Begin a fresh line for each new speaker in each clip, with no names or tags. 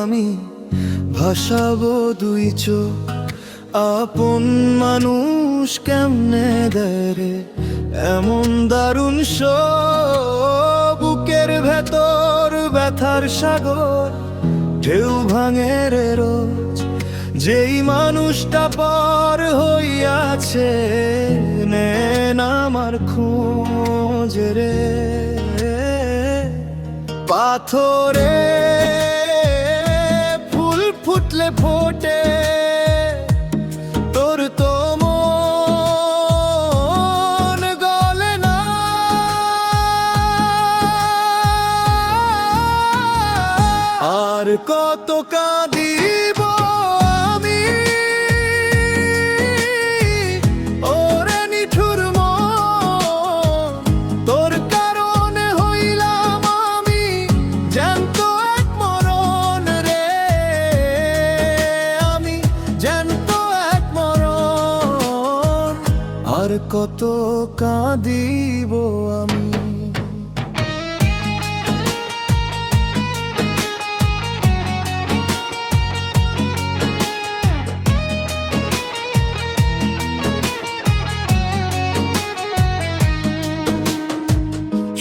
আমি ভাসাবো দুই চোখ। আপন মানুষ কেমনে দেয় রে এমন দারুণ বুকের ভেতর ব্যথার সাগর ঢেউ ভাঙে রে রোজ। যেই মানুষটা পর হইয়াছে নেন আমার খোঁজ রে। পাথরে ফুল ফুটলে ফোটে তোর তো মন গলে না। আর কত কাঁদিব আমি ওরে নিঠুর মন, তোর কারণে হইলাম আমি জ্যান্ত এক মরণ রে। আমি জ্যান্ত এক মরণ। আর কত কাঁদিব আমি।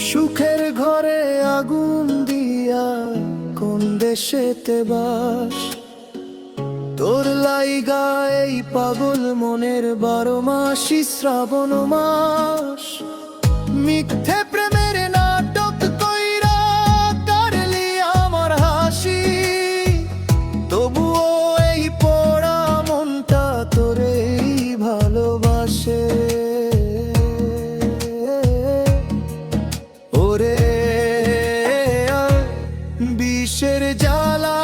সুখের ঘরে আগুন দিয়া কোন দেশেতে বাস, তোর লাইগা এই পাগল মনের 12 মাসই শ্রাবণ মাস। মিথ্যে প্রেমের নাটক কইরা কারলি আমার হাসি, তবুও এই পোড়া মনটা তোরেই ভালোবাসে। ওরে বিষের জ্বালা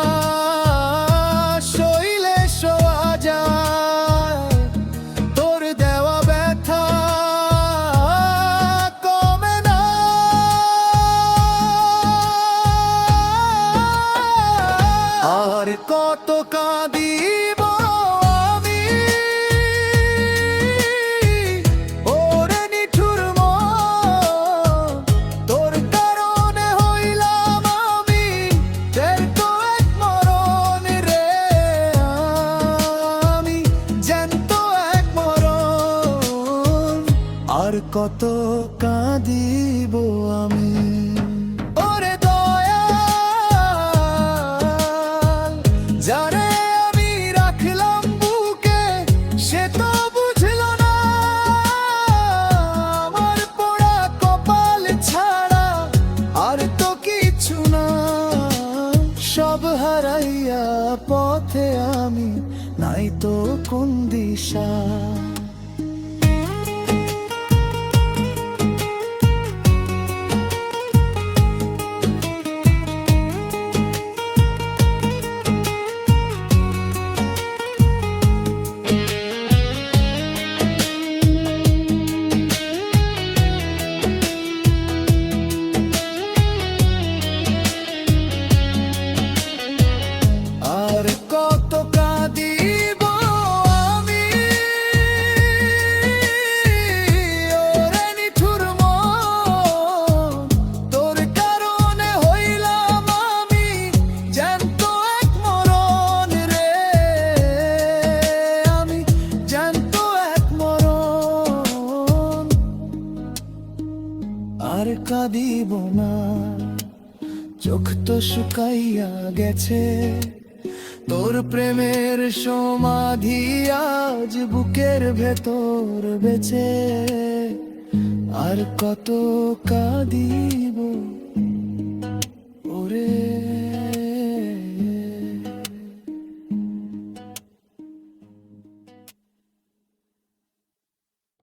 শৈলে শোয়া যায়, তোর দেওয়া ব্যথা কমে না। আর কত কাঁদিব আমি ওরে নিঠুর মন, তোর কারণে হইলাম আমি জ্যান্ত এক মরণ রে। আমি জ্যান্ত এক মরণ। আর কত কাঁদিব আমি। ওরে দয়াল যারে আমি রাখলাম বুকে, সে তো বুঝল না আমার পোড়া কপাল ছাড়া আর তো কিছু না। সব হারাইয়া পথে আমি, নাই তো কোন দিশা। আর কত কাঁদিব আমি ওরে নিঠুর মন, তোর কারণে হইলাম আমি জ্যান্ত এক মরণ রে। আমি জ্যান্ত এক মরণ। আর কাঁদিব না, চোখ তো শুকাইয়া গেছে, তোর প্রেমের সমাধি আজ বুকের ভেতর বেঁচে। আর কত কাঁদিব ওরে।